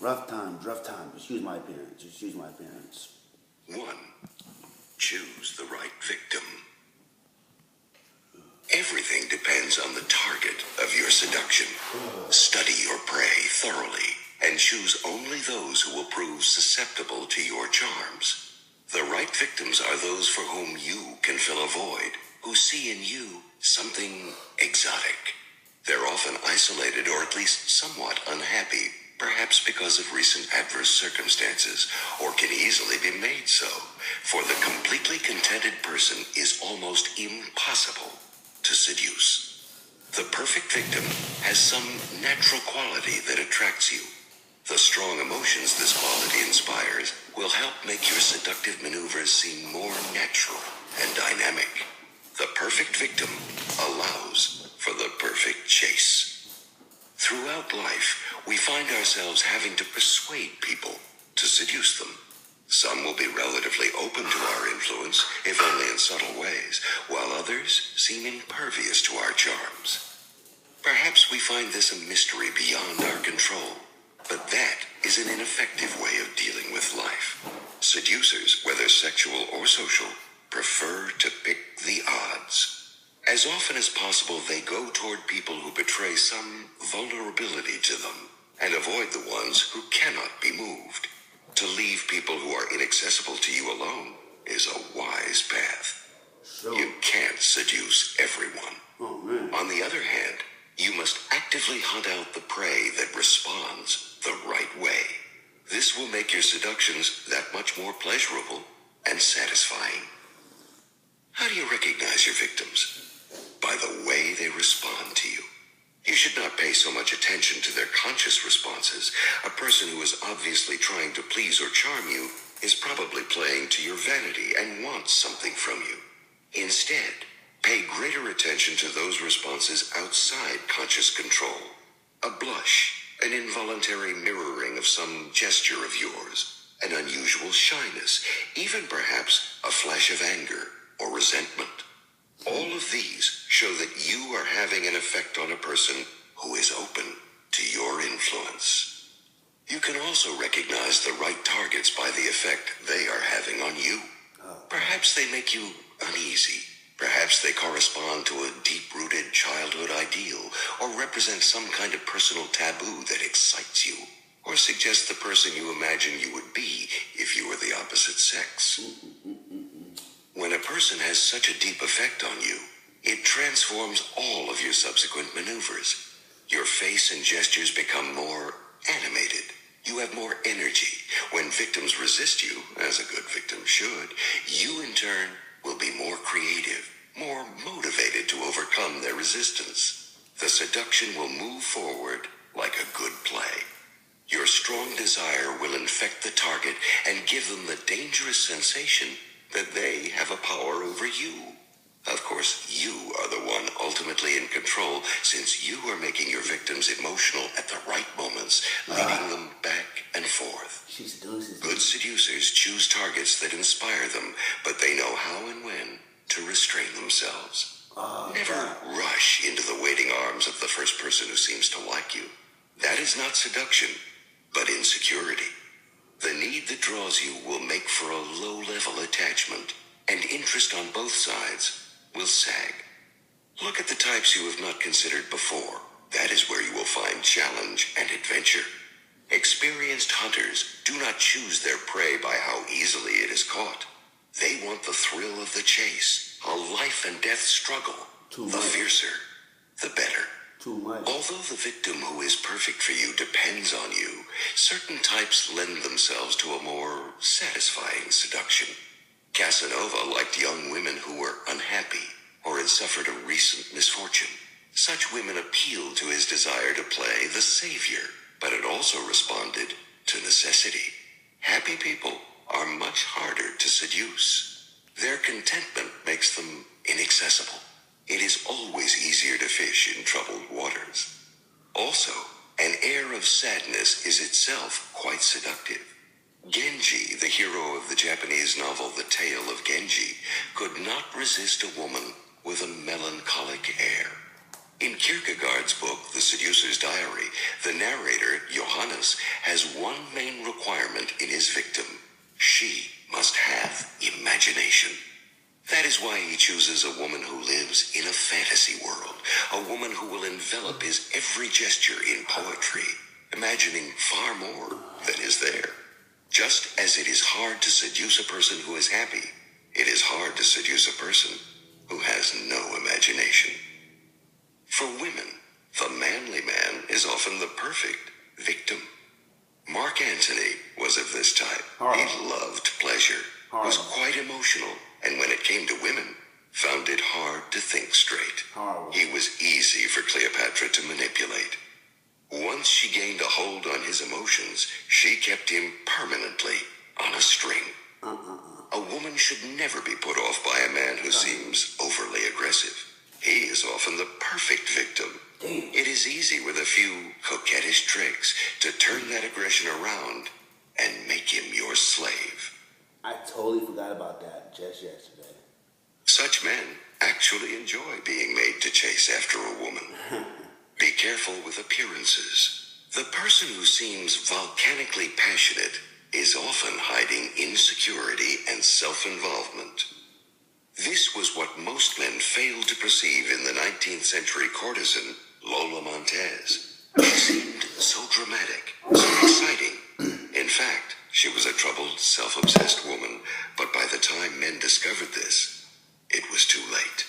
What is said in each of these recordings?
Rough time. Excuse my appearance. 1. Choose the right victim. Everything depends on the target of your seduction. Study your prey thoroughly and choose only those who will prove susceptible to your charms. The right victims are those for whom you can fill a void, who see in you something exotic. They're often isolated or at least somewhat unhappy, perhaps because of recent adverse circumstances, or can easily be made so, for the completely contented person is almost impossible to seduce. The perfect victim has some natural quality that attracts you. The strong emotions this quality inspires will help make your seductive maneuvers seem more natural and dynamic. The perfect victim allows for the perfect chase. Throughout life, we find ourselves having to persuade people to seduce them. Some will be relatively open to our influence, if only in subtle ways, while others seem impervious to our charms. Perhaps we find this a mystery beyond our control, but that is an ineffective way of dealing with life. Seducers, whether sexual or social, prefer to pick the odds. As often as possible, they go toward people who betray some vulnerability to them, and avoid the ones who cannot be moved. To leave people who are inaccessible to you alone is a wise path. You can't seduce everyone. On the other hand, you must actively hunt out the prey that responds the right way. This will make your seductions that much more pleasurable and satisfying. How do you recognize your victims? By the way they respond to you. You should not pay so much attention to their conscious responses. A person who is obviously trying to please or charm you is probably playing to your vanity and wants something from you. Instead, pay greater attention to those responses outside conscious control. A blush, an involuntary mirroring of some gesture of yours, an unusual shyness, even perhaps a flash of anger or resentment. All of these show that you are having an effect on a person who is open to your influence. You can also recognize the right targets by the effect they are having on you. Perhaps they make you uneasy. Perhaps they correspond to a deep-rooted childhood ideal, or represent some kind of personal taboo that excites you, or suggest the person you imagine you would be if you were the opposite sex. When a person has such a deep effect on you, it transforms all of your subsequent maneuvers. Your face and gestures become more animated. You have more energy. When victims resist you, as a good victim should, you in turn will be more creative, more motivated to overcome their resistance. The seduction will move forward like a good play. Your strong desire will infect the target and give them the dangerous sensation that they have a power over you. Of course, you are the one ultimately in control, since you are making your victims emotional at the right moments, leading them back and forth. Good seducers choose targets that inspire them, but they know how and when to restrain themselves. Never rush into the waiting arms of the first person who seems to like you. That is not seduction, but insecurity. The need that draws you will make for a low-level attachment, and interest on both sides will sag. Look at the types you have not considered before. That is where you will find challenge and adventure. Experienced hunters do not choose their prey by how easily it is caught. They want the thrill of the chase, a life and death struggle. The fiercer, the better. Although the victim who is perfect for you depends on you, certain types lend themselves to a more satisfying seduction. Casanova liked young women who were unhappy or had suffered a recent misfortune. Such women appealed to his desire to play the savior, but it also responded to necessity. Happy people are much harder to seduce. Their contentment makes them inaccessible. It is always easier to fish in troubled waters. Also, an air of sadness is itself quite seductive. Genji, the hero of the Japanese novel The Tale of Genji, could not resist a woman with a melancholic air. In Kierkegaard's book, The Seducer's Diary, the narrator, Johannes, has one main requirement in his victim. She must have imagination. That is why he chooses a woman who lives in a fantasy world, a woman who will envelop his every gesture in poetry, imagining far more than is there. Just as it is hard to seduce a person who is happy, it is hard to seduce a person who has no imagination. For women, the manly man is often the perfect victim. Mark Antony was of this type. He loved pleasure, was quite emotional, and when it came to women, found it hard to think straight. He was easy for Cleopatra to manipulate. Once she gained a hold on his emotions, she kept him permanently on a string. A woman should never be put off by a man who seems overly aggressive. He is often the perfect victim. It is easy with a few coquettish tricks to turn that aggression around and make him your slave. I totally forgot about that just yesterday. Such men actually enjoy being made to chase after a woman. Be careful with appearances. The person who seems volcanically passionate is often hiding insecurity and self-involvement. This was what most men failed to perceive in the 19th century courtesan, Lola Montez. She seemed so dramatic, so exciting. In fact, she was a troubled, self-obsessed woman, but by the time men discovered this, it was too late.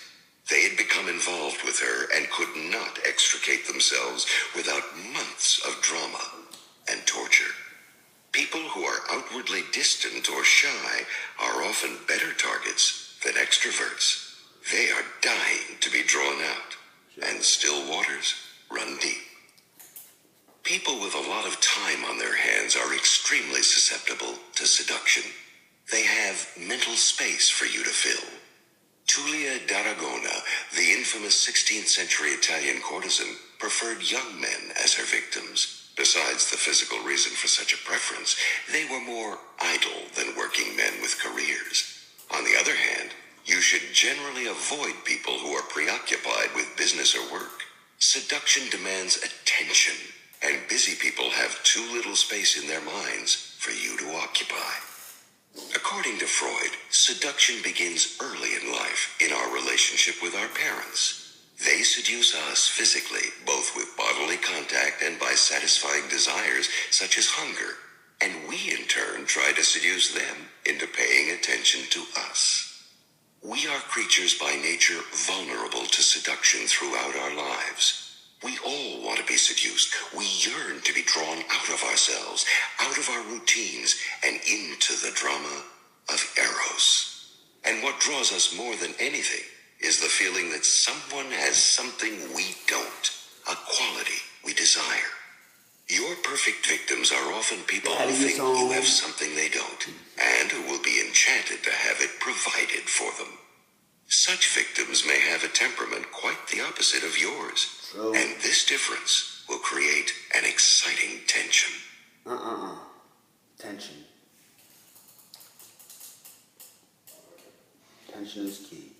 They had become involved with her and could not extricate themselves without months of drama and torture. People who are outwardly distant or shy are often better targets than extroverts. They are dying to be drawn out, and still waters run deep. People with a lot of time on their hands are extremely susceptible to seduction. They have mental space for you to fill. Tulia d'Aragona, the infamous 16th century Italian courtesan, preferred young men as her victims. Besides the physical reason for such a preference, they were more idle than working men with careers. On the other hand, you should generally avoid people who are preoccupied with business or work. Seduction demands attention, and busy people have too little space in their minds for you to occupy. According to Freud, seduction begins early in life in our relationship with our parents. They seduce us physically, both with bodily contact and by satisfying desires such as hunger, and we in turn try to seduce them into paying attention to us. We are creatures by nature vulnerable to seduction throughout our lives. We all want to be seduced. We yearn to be drawn out of ourselves, out of our routines, and into the drama of Eros. And what draws us more than anything is the feeling that someone has something we don't, a quality we desire. Your perfect victims are often people who think you have something they don't, and who will be enchanted to have it provided for them. Such victims may have a temperament quite the opposite of yours, and this difference will create an exciting tension. Tension. Tension is key.